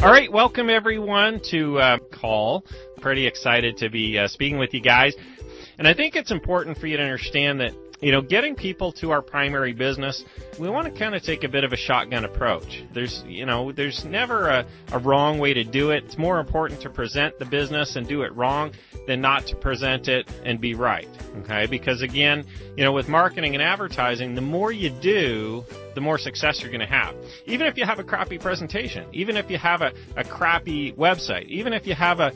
All right, welcome everyone to call. Pretty excited to be speaking with you guys. And I think it's important for you to understand that, getting people to our primary business, we want to kind of take a bit of a shotgun approach. There's never a wrong way to do it. It's more important to present the business and do it wrong than not to present it and be right, okay? Because again, with marketing and advertising, the more you do, the more success you're going to have. Even if you have a crappy presentation, even if you have a crappy website, even if you have a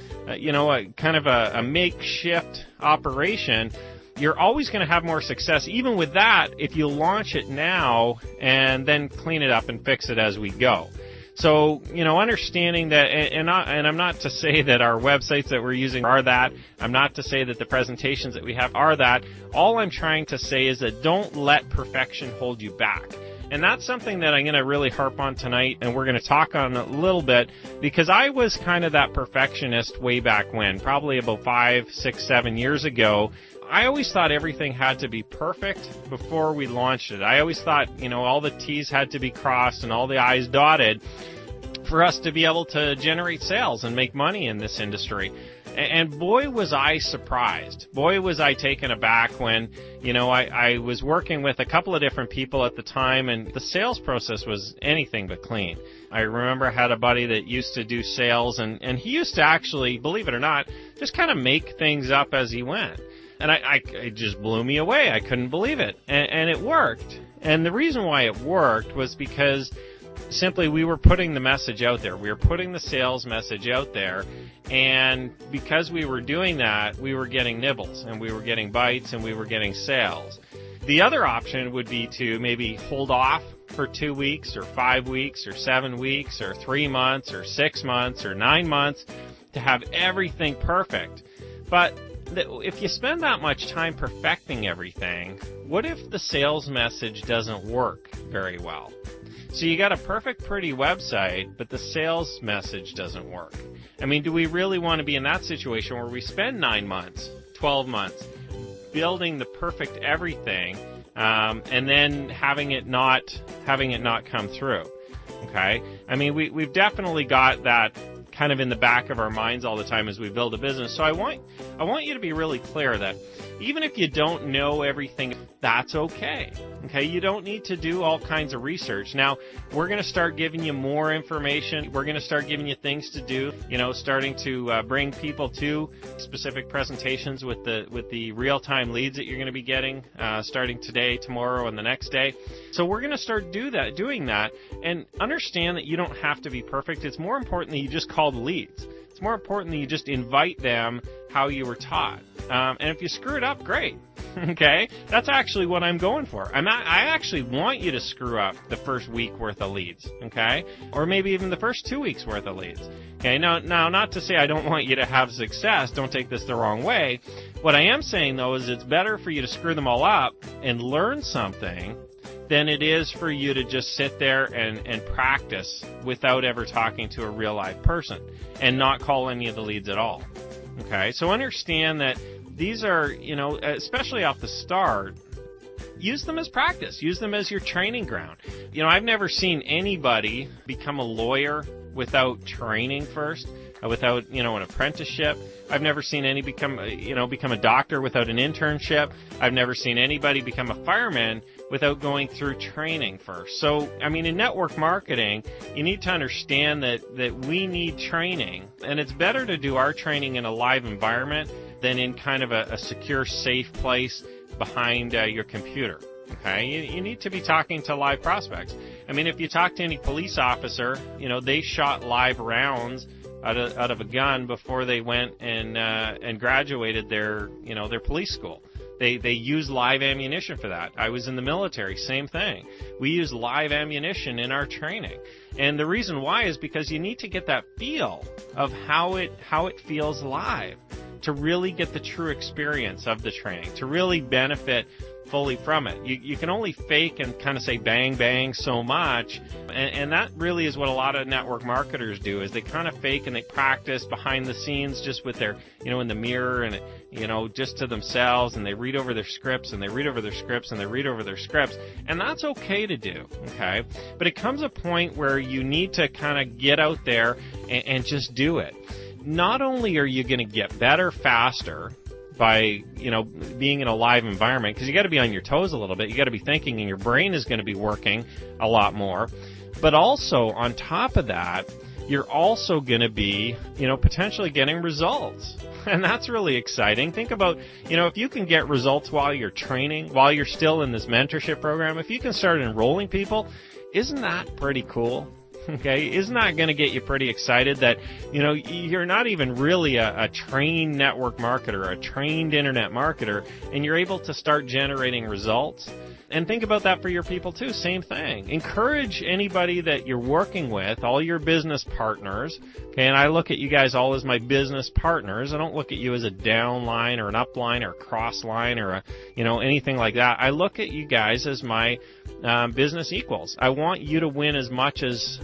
kind of a makeshift operation, you're always going to have more success, even with that, if you launch it now and then clean it up and fix it as we go. So, understanding that, and I'm not to say that our websites that we're using are that. I'm not to say that the presentations that we have are that. All I'm trying to say is that don't let perfection hold you back. And that's something that I'm going to really harp on tonight, and we're going to talk on a little bit, because I was kind of that perfectionist way back when, probably about 5, 6, 7 years ago. I always thought everything had to be perfect before we launched it. I always thought, all the T's had to be crossed and all the I's dotted for us to be able to generate sales and make money in this industry. And boy, was I surprised. Boy, was I taken aback when, I was working with a couple of different people at the time, and the sales process was anything but clean. I remember I had a buddy that used to do sales, and he used to actually, believe it or not, just kind of make things up as he went. And it just blew me away. I couldn't believe it. And it worked. And the reason why it worked was because simply we were putting the message out there. We were putting the sales message out there. And because we were doing that, we were getting nibbles and we were getting bites and we were getting sales. The other option would be to maybe hold off for 2 weeks or 5 weeks or 7 weeks or 3 months or 6 months or 9 months to have everything perfect. But if you spend that much time perfecting everything, what if the sales message doesn't work very well? So you got a perfect, pretty website, but the sales message doesn't work. I mean, do we really want to be in that situation where we spend 9 months, 12 months building the perfect everything, and then having it not come through? Okay? I mean, we've definitely got that kind of in the back of our minds all the time as we build a business. So I want you to be really clear that even if you don't know everything, that's okay. Okay, you don't need to do all kinds of research. Now, we're going to start giving you more information. We're going to start giving you things to do, starting to bring people to specific presentations with the real-time leads that you're going to be getting starting today, tomorrow, and the next day. So we're going to start doing that, and understand that you don't have to be perfect. It's more important that you just call the leads. It's more important that you just invite them how you were taught. And if you screw it up, great. Okay? That's actually what I'm going for. I actually want you to screw up the first week worth of leads. Okay? Or maybe even the first 2 weeks worth of leads. Okay? Now, not to say I don't want you to have success. Don't take this the wrong way. What I am saying, though, is it's better for you to screw them all up and learn something than it is for you to just sit there and practice without ever talking to a real live person and not call any of the leads at all. Okay, so understand that these are, especially off the start, use them as practice. Use them as your training ground. I've never seen anybody become a lawyer without training first, without, an apprenticeship. I've never seen any become a doctor without an internship. I've never seen anybody become a fireman without going through training first. So, in network marketing, you need to understand that we need training, and it's better to do our training in a live environment than in kind of a secure, safe place behind your computer. Okay, you need to be talking to live prospects. If you talk to any police officer, they shot live rounds out of a gun before they went and graduated their police school. They use live ammunition for that. I was in the military, same thing. We use live ammunition in our training. And the reason why is because you need to get that feel of how it feels live to really get the true experience of the training, to really benefit fully from it. You can only fake and kind of say bang, bang so much, and that really is what a lot of network marketers do, is they kind of fake and they practice behind the scenes just with their, in the mirror and, just to themselves, and they read over their scripts and they read over their scripts and they read over their scripts, and that's okay to do, okay? But it comes a point where you need to kind of get out there and just do it. Not only are you going to get better faster by, being in a live environment, because you got to be on your toes a little bit, you got to be thinking, and your brain is going to be working a lot more, but also on top of that, you're also going to be, potentially getting results. And that's really exciting. Think about, if you can get results while you're training, while you're still in this mentorship program, if you can start enrolling people, isn't that pretty cool? Okay, isn't that going to get you pretty excited that, you're not even really a trained network marketer, a trained internet marketer, and you're able to start generating results? And think about that for your people too, same thing. Encourage anybody that you're working with, all your business partners, okay, and I look at you guys all as my business partners. I don't look at you as a downline or an upline or a crossline or anything like that. I look at you guys as my business equals. I want you to win as much as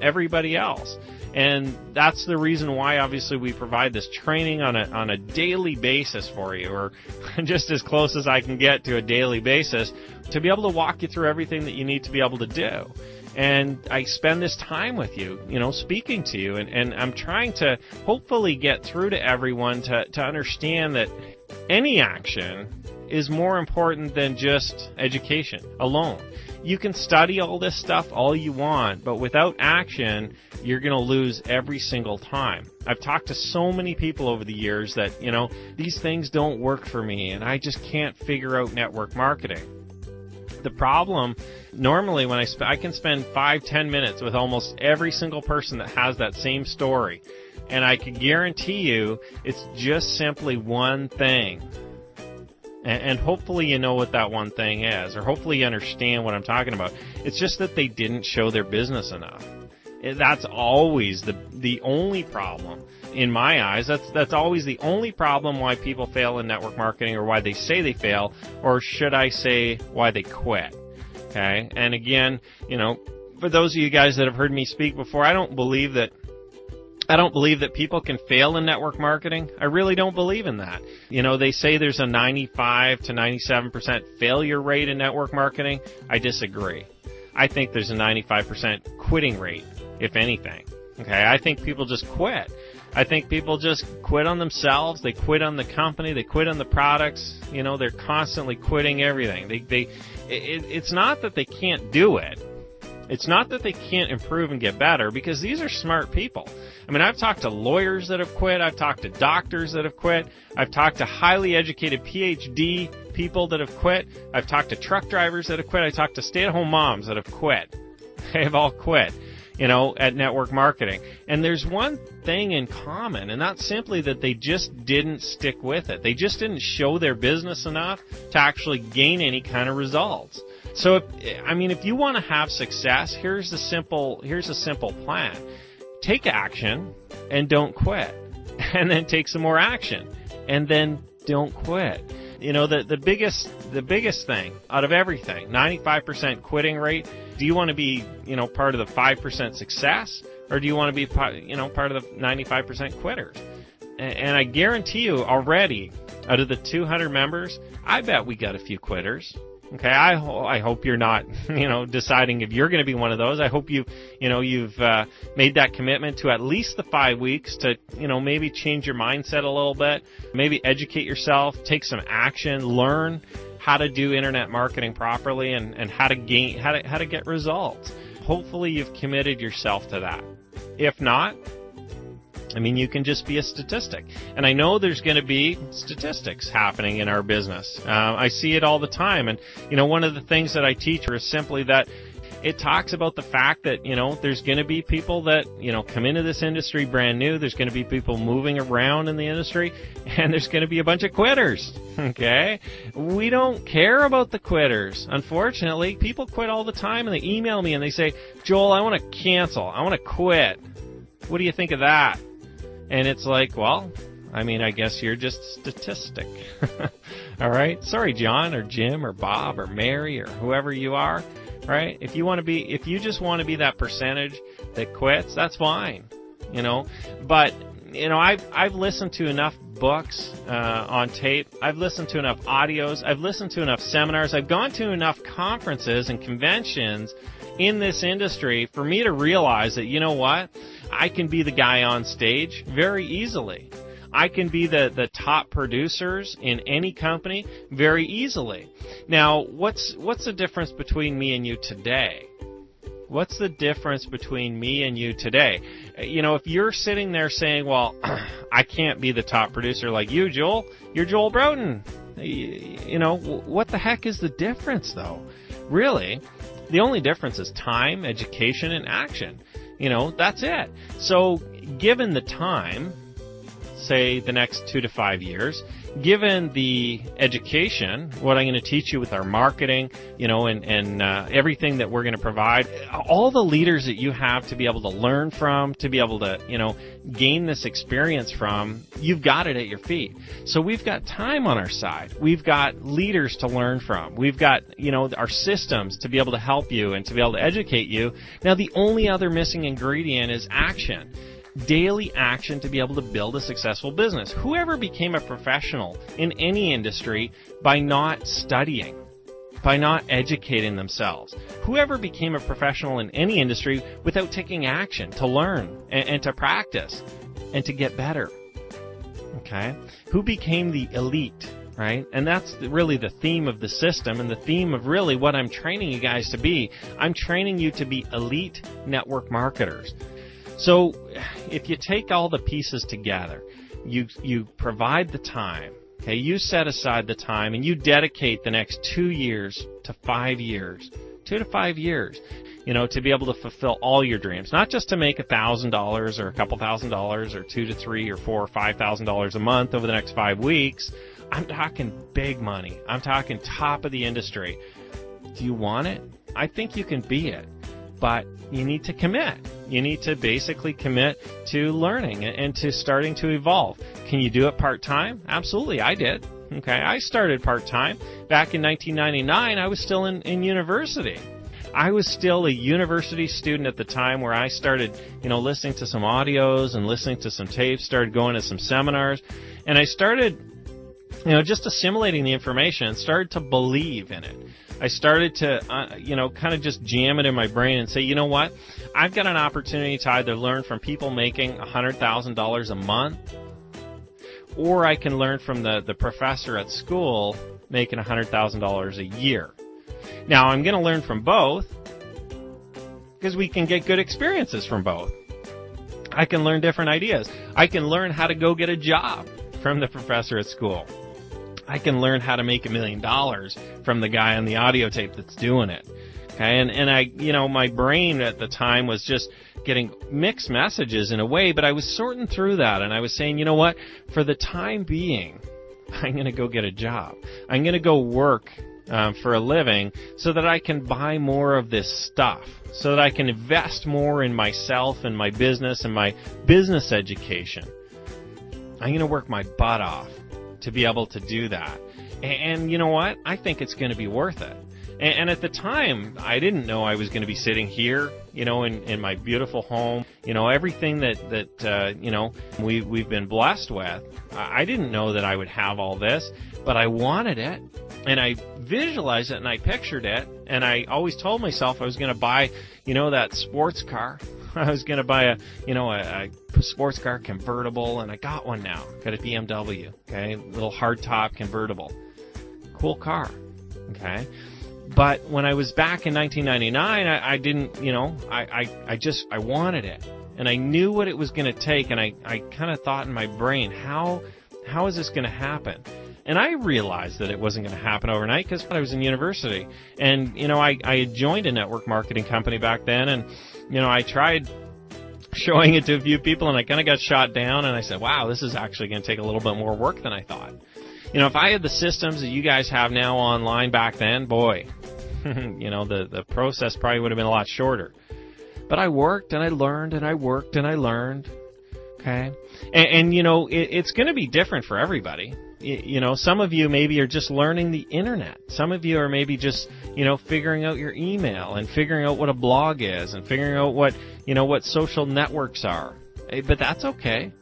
everybody else. And that's the reason why, obviously, we provide this training on a daily basis for you, or just as close as I can get to a daily basis, to be able to walk you through everything that you need to be able to do. And I spend this time with you, speaking to you, and I'm trying to hopefully get through to everyone to understand that any action is more important than just education alone. You can study all this stuff all you want, but without action, you're going to lose every single time. I've talked to so many people over the years that, these things don't work for me, and I just can't figure out network marketing. The problem, normally when I can spend 5-10 minutes with almost every single person that has that same story, and I can guarantee you it's just simply one thing. And hopefully you know what that one thing is, or hopefully you understand what I'm talking about. It's just that they didn't show their business enough. That's always the only problem in my eyes. That's always the only problem why people fail in network marketing, or why they say they fail, or should I say why they quit. Okay? And again, for those of you guys that have heard me speak before, I don't believe that people can fail in network marketing. I really don't believe in that. They say there's a 95 to 97% failure rate in network marketing. I disagree. I think there's a 95% quitting rate, if anything. Okay, I think people just quit. I think people just quit on themselves. They quit on the company. They quit on the products. They're constantly quitting everything. It's not that they can't do it. It's not that they can't improve and get better, because these are smart people. I mean, I've talked to lawyers that have quit. I've talked to doctors that have quit. I've talked to highly educated PhD people that have quit. I've talked to truck drivers that have quit. I talked to stay-at-home moms that have quit. They've all quit, at network marketing. And there's one thing in common, and that's simply that they just didn't stick with it. They just didn't show their business enough to actually gain any kind of results. So, if you want to have success, here's a simple plan. Take action and don't quit. And then take some more action and then don't quit. The biggest thing out of everything, 95% quitting rate. Do you want to be, part of the 5% success, or do you want to be, part of the 95% quitters? And I guarantee you already, out of the 200 members, I bet we got a few quitters. Okay, I hope you're not, deciding if you're going to be one of those. I hope you've made that commitment to at least the 5 weeks to, maybe change your mindset a little bit, maybe educate yourself, take some action, learn how to do internet marketing properly, and how to get results. Hopefully you've committed yourself to that. If not, you can just be a statistic. And I know there's going to be statistics happening in our business. I see it all the time. And, one of the things that I teach is simply that it talks about the fact that, there's going to be people that, come into this industry brand new. There's going to be people moving around in the industry, and there's going to be a bunch of quitters. Okay? We don't care about the quitters. Unfortunately, people quit all the time, and they email me and they say, Joel, I want to cancel. I want to quit. What do you think of that? And it's like, well, I mean, I guess you're just a statistic. All right? Sorry, John or Jim or Bob or Mary or whoever you are, right? If you just want to be that percentage that quits, that's fine, But, I've listened to enough books on tape. I've listened to enough audios. I've listened to enough seminars. I've gone to enough conferences and conventions in this industry for me to realize that, you know what? I can be the guy on stage very easily. I can be the top producers in any company very easily. Now, what's the difference between me and you today? What's the difference between me and you today? If you're sitting there saying, well, I can't be the top producer like you, Joel. You're Joel Broughton. What the heck is the difference, though? Really, the only difference is time, education, and action. That's it. So given the time, say the next 2 to 5 years, given the education, what I'm going to teach you with our marketing, and everything that we're going to provide, all the leaders that you have to be able to learn from, to be able to, gain this experience from, you've got it at your feet. So we've got time on our side. We've got leaders to learn from. We've got, our systems to be able to help you and to be able to educate you. Now, the only other missing ingredient is action. Daily action to be able to build a successful business. Whoever became a professional in any industry by not studying, by not educating themselves? Whoever became a professional in any industry without taking action to learn and to practice and to get better? Okay? Who became the elite? Right? And that's really the theme of the system and the theme of really what I'm training you guys to be. I'm training you to be elite network marketers. So if you take all the pieces together, you provide the time, okay, you set aside the time and you dedicate the next 2 years to 5 years, 2 to 5 years, to be able to fulfill all your dreams, not just to make $1,000 or a couple $1,000 or $2,000 to $3,000 or $4,000 or $5,000 a month over the next 5 weeks. I'm talking big money. I'm talking top of the industry. Do you want it? I think you can be it. But you need to commit. You need to basically commit to learning and to starting to evolve. Can you do it part-time? Absolutely, I did. Okay, I started part-time. Back in 1999, I was still in university. I was still a university student at the time where I started, listening to some audios and listening to some tapes, started going to some seminars, and I started, just assimilating the information and started to believe in it. I started to, kind of just jam it in my brain and say, you know what? I've got an opportunity to either learn from people making $100,000 a month, or I can learn from the professor at school making $100,000 a year. Now, I'm going to learn from both because we can get good experiences from both. I can learn different ideas. I can learn how to go get a job from the professor at school. I can learn how to make $1 million from the guy on the audio tape that's doing it. Okay, and I, my brain at the time was just getting mixed messages in a way, but I was sorting through that, and I was saying, you know what? For the time being, I'm going to go get a job. I'm going to go work for a living so that I can buy more of this stuff, so that I can invest more in myself and my business and my business education. I'm going to work my butt off to be able to do that. And you know what? I think it's going to be worth it. And at the time, I didn't know I was going to be sitting here, in my beautiful home, everything that we've been blessed with. I didn't know that I would have all this, but I wanted it, and I visualized it, and I pictured it, and I always told myself I was going to buy, that sports car. I was going to buy a sports car convertible, and I got one now. Got a BMW, okay, little hardtop convertible. Cool car, okay. But when I was back in 1999, I didn't, I wanted it. And I knew what it was going to take, and I kind of thought in my brain, how is this going to happen? And I realized that it wasn't going to happen overnight because I was in university. And, I had joined a network marketing company back then, and, I tried showing it to a few people, and I kind of got shot down, and I said, wow, this is actually going to take a little bit more work than I thought. If I had the systems that you guys have now online back then, boy, the process probably would have been a lot shorter. But I worked and I learned and I worked and I learned Okay. And it's going to be different for everybody. Some of you maybe are just learning the internet. Some of you are maybe just, figuring out your email and figuring out what a blog is and figuring out what social networks are. But that's okay.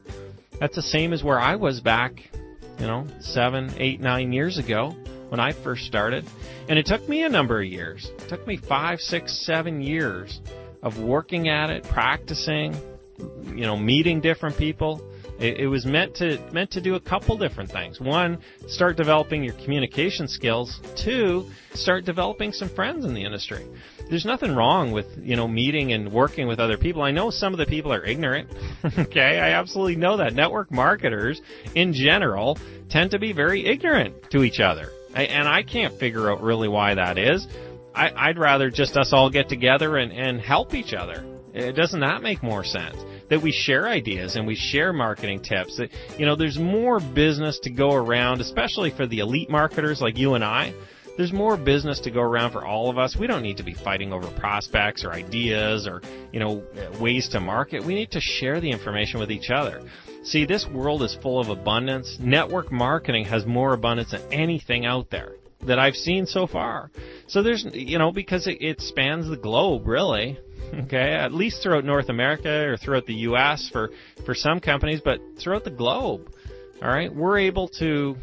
That's the same as where I was back, 7, 8, 9 years ago when I first started. And it took me a number of years. It took me 5, 6, 7 years of working at it, practicing, meeting different people. It was meant to do a couple different things. One, start developing your communication skills. Two, start developing some friends in the industry. There's nothing wrong with, meeting and working with other people. I know some of the people are ignorant. Okay, I absolutely know that. Network marketers, in general, tend to be very ignorant to each other. And I can't figure out really why that is. I'd rather just us all get together and help each other. Doesn't that make more sense? That we share ideas and we share marketing tips. That, there's more business to go around, especially for the elite marketers like you and I. There's more business to go around for all of us. We don't need to be fighting over prospects or ideas or, ways to market. We need to share the information with each other. See, this world is full of abundance. Network marketing has more abundance than anything out there that I've seen so far. So there's, because it spans the globe, really. Okay, at least throughout North America or throughout the U.S. for some companies, but throughout the globe. All right, we're able to,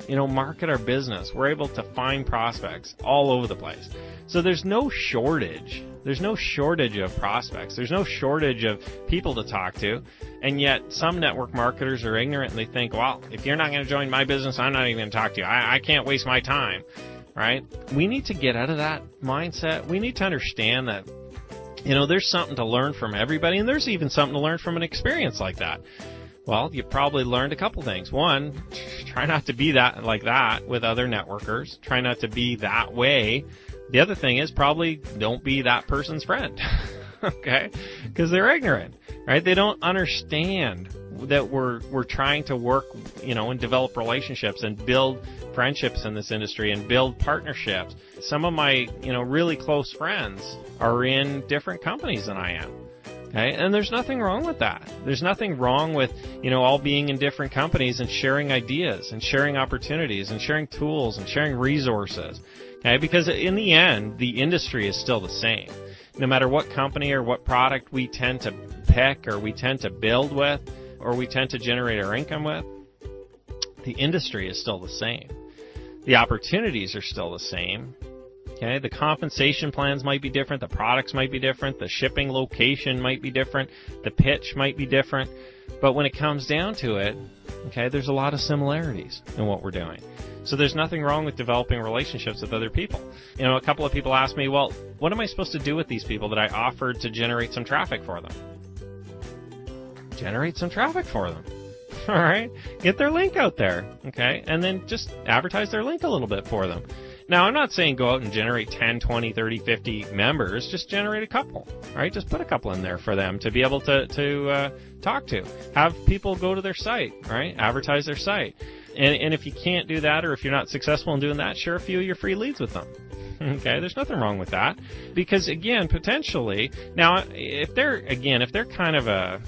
market our business. We're able to find prospects all over the place. So there's no shortage. There's no shortage of prospects. There's no shortage of people to talk to. And yet some network marketers are ignorant and they think, well, if you're not going to join my business, I'm not even going to talk to you. I can't waste my time. Right? We need to get out of that mindset. We need to understand that there's something to learn from everybody, and there's even something to learn from an experience like that. Well, you probably learned a couple things. One, try not to be like that with other networkers. Try not to be that way. The other thing is probably don't be that person's friend, okay? Because they're ignorant, right? They don't understand that we're trying to work, and develop relationships and build friendships in this industry and build partnerships. Some of my, really close friends are in different companies than I am. Okay? And there's nothing wrong with that. There's nothing wrong with, all being in different companies and sharing ideas and sharing opportunities and sharing tools and sharing resources. Okay? Because in the end, the industry is still the same. No matter what company or what product we tend to pick or we tend to build with or we tend to generate our income with, the industry is still the same. The opportunities are still the same. Okay, the compensation plans might be different, the products might be different, the shipping location might be different, the pitch might be different, but when it comes down to it, okay, there's a lot of similarities in what we're doing. So there's nothing wrong with developing relationships with other people. A couple of people ask me, well, what am I supposed to do with these people that I offered to generate some traffic for them? Generate some traffic for them. All right, get their link out there, okay, and then just advertise their link a little bit for them. Now, I'm not saying go out and generate 10, 20, 30, 50 members. Just generate a couple, right? Just put a couple in there for them to be able to talk to. Have people go to their site, right? Advertise their site. And if you can't do that or if you're not successful in doing that, share a few of your free leads with them. Okay, there's nothing wrong with that. Because, again, potentially, now, if they're kind of a,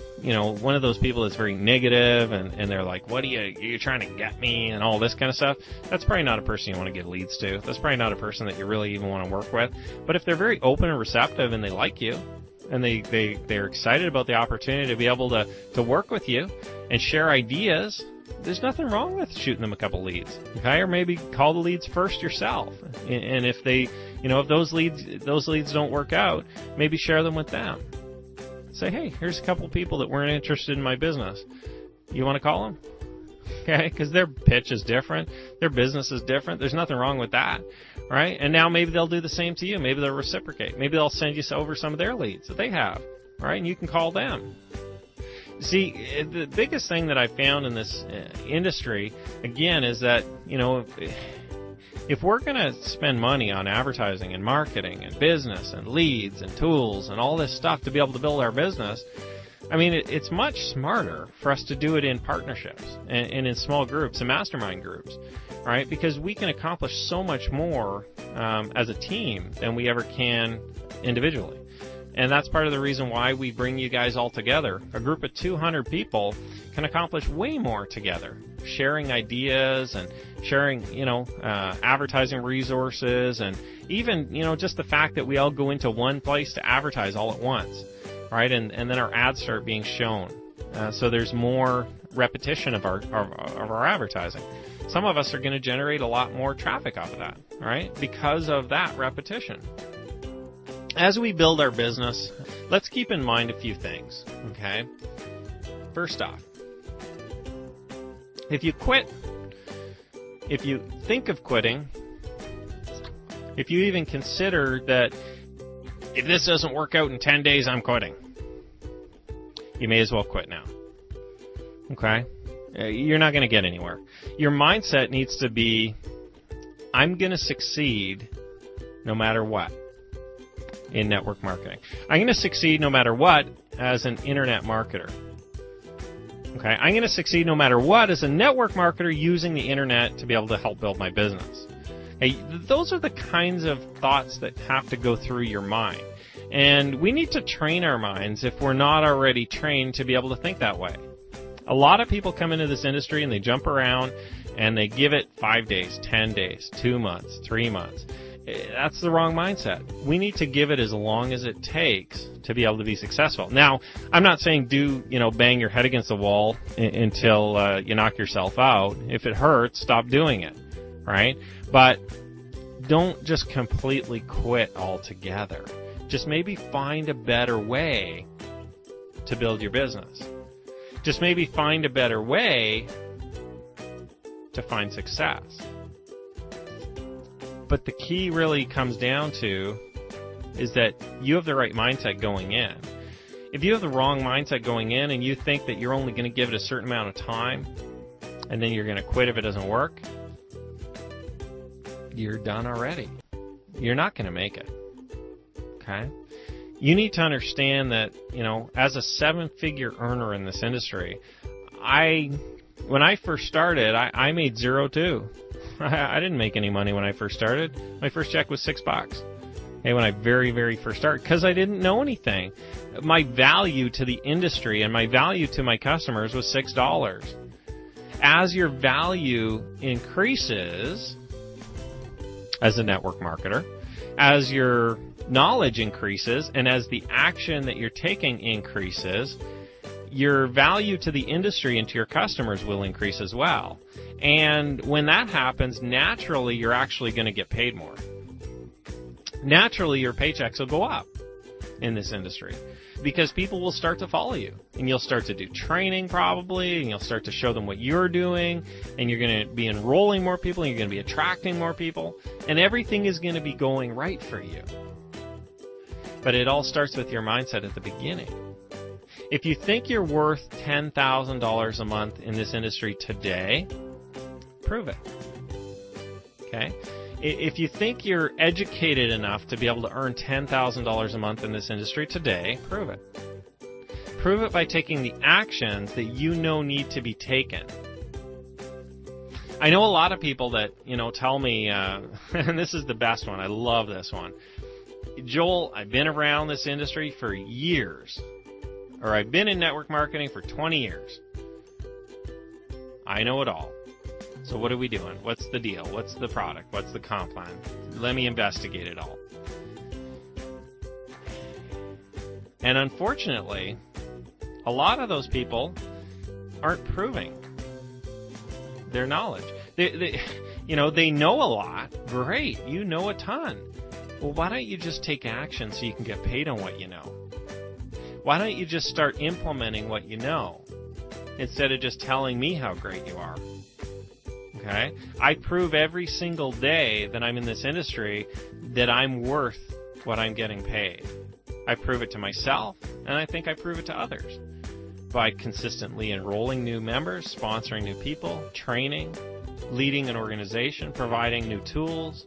one of those people that's very negative and they're like, what are you trying to get me and all this kind of stuff, that's probably not a person you want to give leads to. That's probably not a person that you really even want to work with. But if they're very open and receptive and they like you and they're excited about the opportunity to be able to work with you and share ideas, there's nothing wrong with shooting them a couple leads, okay? Or maybe call the leads first yourself. And if they, if those leads don't work out, maybe share them with them. Say, hey, here's a couple people that weren't interested in my business. You want to call them? Okay? Because their pitch is different. Their business is different. There's nothing wrong with that, right? And now maybe they'll do the same to you. Maybe they'll reciprocate. Maybe they'll send you over some of their leads that they have, right? And you can call them. See, the biggest thing that I found in this industry, again, is that, if we're going to spend money on advertising and marketing and business and leads and tools and all this stuff to be able to build our business, I mean, it's much smarter for us to do it in partnerships and in small groups and mastermind groups, right? Because we can accomplish so much more as a team than we ever can individually. And that's part of the reason why we bring you guys all together. A group of 200 people can accomplish way more together, sharing ideas and sharing, advertising resources, and even, just the fact that we all go into one place to advertise all at once, right? And then our ads start being shown. So there's more repetition of our advertising. Some of us are going to generate a lot more traffic off of that, right? Because of that repetition. As we build our business, let's keep in mind a few things, okay? First off, if you think of quitting, if you even consider that if this doesn't work out in 10 days, I'm quitting, you may as well quit now, okay? You're not going to get anywhere. Your mindset needs to be, I'm going to succeed no matter what in network marketing. I'm going to succeed no matter what as an internet marketer. Okay, I'm going to succeed no matter what as a network marketer using the internet to be able to help build my business. Okay, those are the kinds of thoughts that have to go through your mind. And we need to train our minds if we're not already trained to be able to think that way. A lot of people come into this industry and they jump around and they give it 5 days, 10 days, 2 months, 3 months. That's the wrong mindset. We need to give it as long as it takes to be able to be successful. Now, I'm not saying bang your head against the wall until you knock yourself out. If it hurts, stop doing it, right? But don't just completely quit altogether. Just maybe find a better way to build your business. Just maybe find a better way to find success. But the key really comes down to is that you have the right mindset going in. If you have the wrong mindset going in and you think that you're only going to give it a certain amount of time and then you're going to quit if it doesn't work, you're done already. You're not going to make it. Okay? You need to understand that, as a 7-figure earner in this industry, when I first started, I made zero too. I didn't make any money when I first started. My first check was $6. Okay, when I very, very first started, because I didn't know anything. My value to the industry and my value to my customers was $6. As your value increases as a network marketer, as your knowledge increases, and as the action that you're taking increases, your value to the industry and to your customers will increase as well. And when that happens, naturally, you're actually going to get paid more. Naturally, your paychecks will go up in this industry because people will start to follow you. And you'll start to do training probably, and you'll start to show them what you're doing, and you're going to be enrolling more people, and you're going to be attracting more people, and everything is going to be going right for you. But it all starts with your mindset at the beginning. If you think you're worth $10,000 a month in this industry today, prove it. Okay? If you think you're educated enough to be able to earn $10,000 a month in this industry today, prove it. Prove it by taking the actions that you know need to be taken. I know a lot of people that, tell me, and this is the best one, I love this one. Joel, I've been around this industry for years, or I've been in network marketing for 20 years. I know it all. So what are we doing? What's the deal? What's the product? What's the comp plan? Let me investigate it all. And unfortunately, a lot of those people aren't proving their knowledge. They know a lot. Great, you know a ton. Well, why don't you just take action so you can get paid on what you know? Why don't you just start implementing what you know instead of just telling me how great you are? Okay? I prove every single day that I'm in this industry that I'm worth what I'm getting paid. I prove it to myself, and I think I prove it to others by consistently enrolling new members, sponsoring new people, training, leading an organization, providing new tools,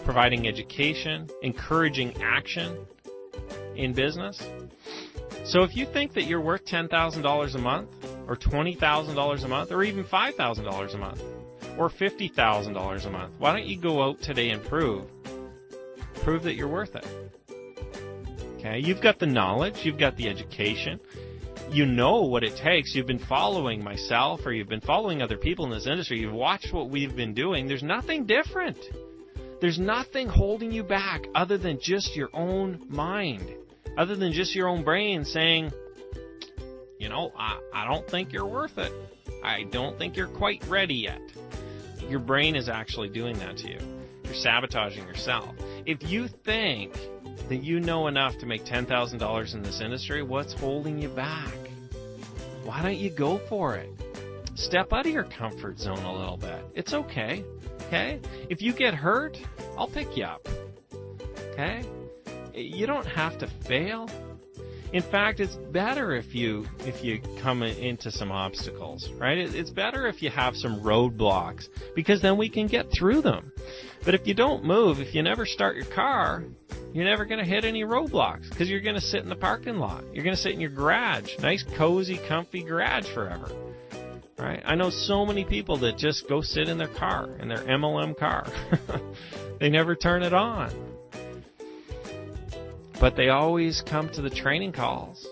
providing education, encouraging action in business. So if you think that you're worth $10,000 a month, or $20,000 a month, or even $5,000 a month, or $50,000 a month, why don't you go out today and prove that you're worth it? Okay, Okay, you've got the knowledge, you've got the education, you know what it takes. You've been following myself, or you've been following other people in this industry. You've watched what we've been doing. There's nothing different. There's nothing holding you back other than just your own mind, other than just your own brain saying, you know, I don't think you're worth it. I don't think you're quite ready yet. Your brain is actually doing that to you. You're sabotaging yourself. If you think that you know enough to make $10,000 in this industry, what's holding you back? Why don't you go for it? Step out of your comfort zone a little bit. It's okay. Okay? If you get hurt, I'll pick you up. Okay? You don't have to fail. In fact, it's better if you come into some obstacles, right? It's better if you have some roadblocks, because then we can get through them. But if you don't move, if you never start your car, you're never going to hit any roadblocks, because you're going to sit in the parking lot. You're going to sit in your garage, nice, cozy, comfy garage forever, right? I know so many people that just go sit in their car, in their MLM car. They never turn it on. But they always come to the training calls,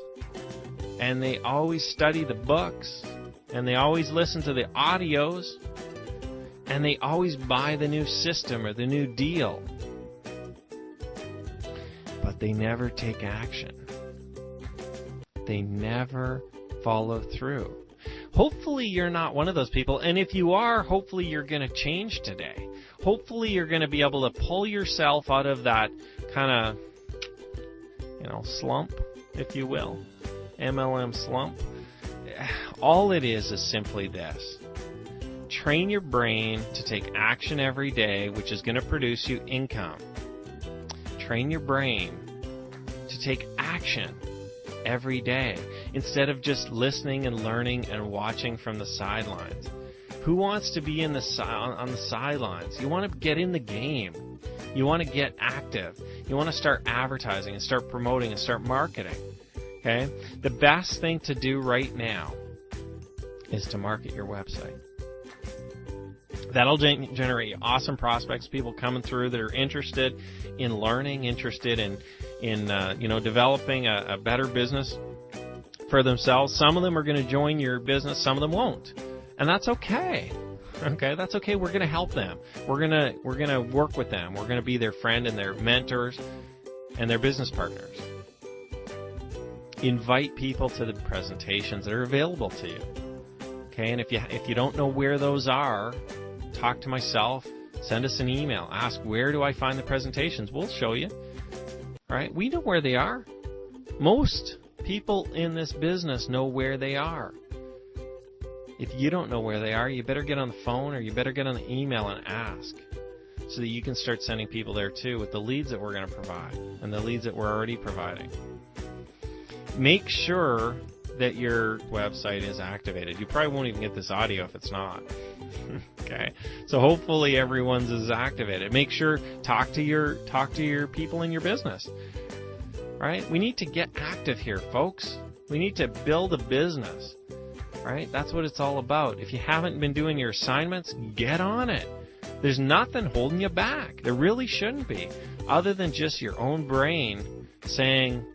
and they always study the books, and they always listen to the audios, and they always buy the new system or the new deal. But they never take action. They never follow through. Hopefully you're not one of those people, and if you are, hopefully you're going to change today. Hopefully you're going to be able to pull yourself out of that kind of slump, if you will, MLM slump. All it is simply this. Train your brain to take action every day, which is going to produce you income. Train your brain to take action every day instead of just listening and learning and watching from the sidelines. Who wants to be on the sidelines? You want to get in the game. You want to get active. You want to start advertising and start promoting and start marketing. Okay? The best thing to do right now is to market your website. That'll generate awesome prospects, people coming through that are interested in learning, interested in developing a better business for themselves. Some of them are going to join your business, some of them won't. And that's okay. Okay, that's okay. We're going to help them. We're going to work with them. We're going to be their friend and their mentors and their business partners. Invite people to the presentations that are available to you. Okay, and if you don't know where those are, talk to myself, send us an email, ask where do I find the presentations. We'll show you. All right, we know where they are. Most people in this business know where they are. If you don't know where they are, you better get on the phone or you better get on the email and ask so that you can start sending people there too with the leads that we're going to provide and the leads that we're already providing. Make sure that your website is activated. You probably won't even get this audio if it's not. Okay, so hopefully everyone's is activated. Make sure talk to your people in your business. Right? We need to get active here, folks. We need to build a business. Right? That's what it's all about. If you haven't been doing your assignments, get on it. There's nothing holding you back. There really shouldn't be, other than just your own brain saying,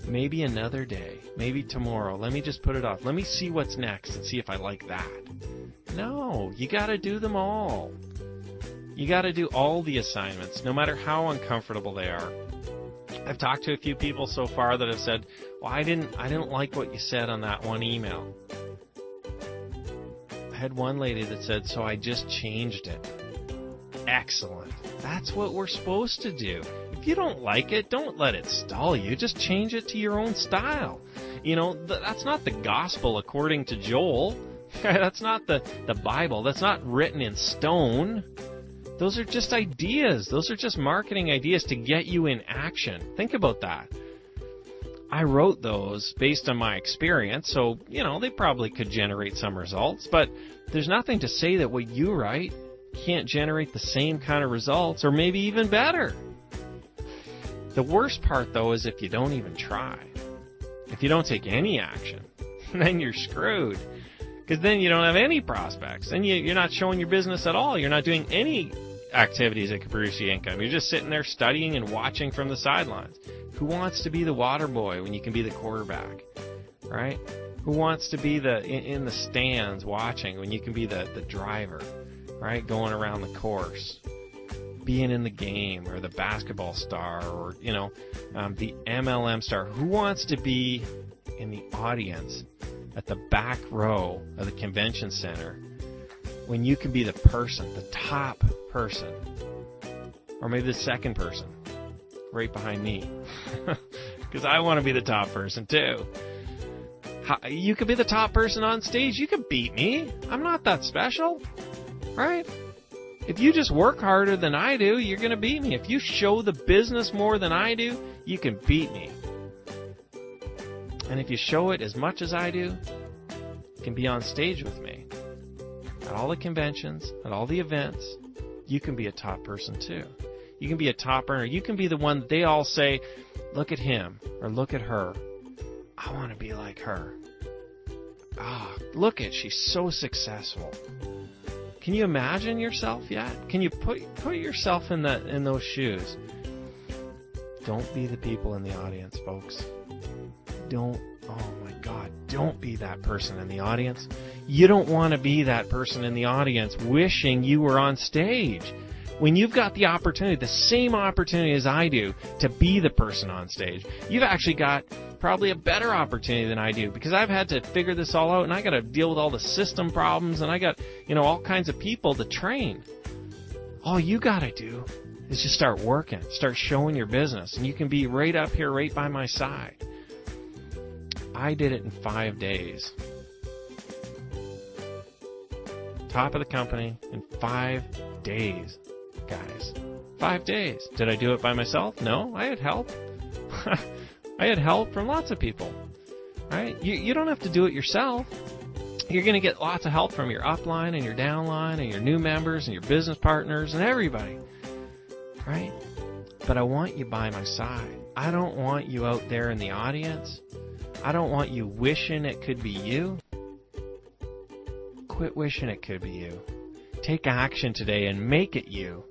maybe another day, maybe tomorrow, let me just put it off. Let me see what's next and see if I like that. No, you got to do them all. You got to do all the assignments, no matter how uncomfortable they are. I've talked to a few people so far that have said, well, I didn't like what you said on that one email. I had one lady that said, so I just changed it. Excellent. That's what we're supposed to do. If you don't like it, don't let it stall you. Just change it to your own style. That's not the gospel according to Joel. That's not the Bible. That's not written in stone. Those are just ideas. Those are just marketing ideas to get you in action. Think about that. I wrote those based on my experience, so, they probably could generate some results, but there's nothing to say that what you write can't generate the same kind of results, or maybe even better. The worst part, though, is if you don't even try. If you don't take any action, then you're screwed. Because then you don't have any prospects. Then you're not showing your business at all. You're not doing any activities that can produce you income. You're just sitting there studying and watching from the sidelines. Who wants to be the water boy when you can be the quarterback, right? Who wants to be in the stands watching when you can be the driver, right? Going around the course, being in the game, or the basketball star, or the MLM star. Who wants to be in the audience at the back row of the convention center when you can be the person, the top person, or maybe the second person right behind me? Because I want to be the top person too. You could be the top person on stage. You could beat me. I'm not that special, right? If you just work harder than I do, you're going to beat me. If you show the business more than I do, you can beat me. And if you show it as much as I do, you can be on stage with me. At all the conventions, at all the events, you can be a top person too. You can be a top earner. You can be the one that they all say, look at him or look at her. I want to be like her. Look at, she's so successful. Can you imagine yourself yet? Can you put yourself in those shoes? Don't be the people in the audience, folks. Don't be that person in the audience. You don't want to be that person in the audience wishing you were on stage when you've got the opportunity, the same opportunity as I do, to be the person on stage. You've actually got probably a better opportunity than I do, because I've had to figure this all out, and I got to deal with all the system problems, and I got, all kinds of people to train. All you got to do is just start working, start showing your business, and you can be right up here, right by my side. I did it in 5 days. Top of the company in 5 days, guys. 5 days. Did I do it by myself? No, I had help. I had help from lots of people. Right? You don't have to do it yourself. You're going to get lots of help from your upline and your downline and your new members and your business partners and everybody. Right? But I want you by my side. I don't want you out there in the audience. I don't want you wishing it could be you. Quit wishing it could be you. Take action today and make it you.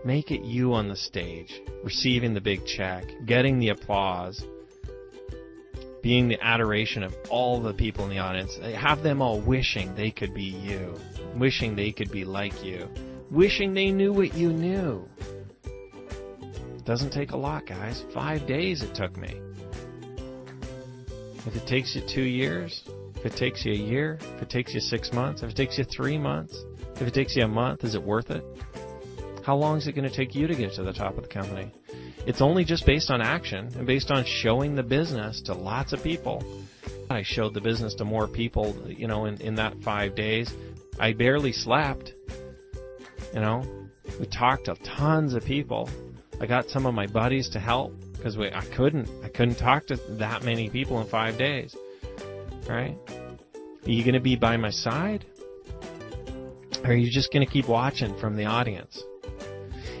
Make it you on the stage, receiving the big check, getting the applause, being the adoration of all the people in the audience. Have them all wishing they could be you, wishing they could be like you, wishing they knew what you knew. It doesn't take a lot, guys. 5 days it took me. If it takes you 2 years, if it takes you a year, if it takes you 6 months, if it takes you 3 months, if it takes you a month, is it worth it? How long is it going to take you to get to the top of the company? It's only just based on action and based on showing the business to lots of people. I showed the business to more people, in that 5 days. I barely slept. We talked to tons of people. I got some of my buddies to help because I couldn't talk to that many people in 5 days. Right? Are you going to be by my side? Or are you just going to keep watching from the audience?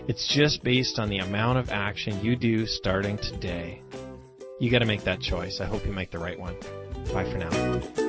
It's just based on the amount of action you do starting today. You got to make that choice. I hope you make the right one. Bye for now.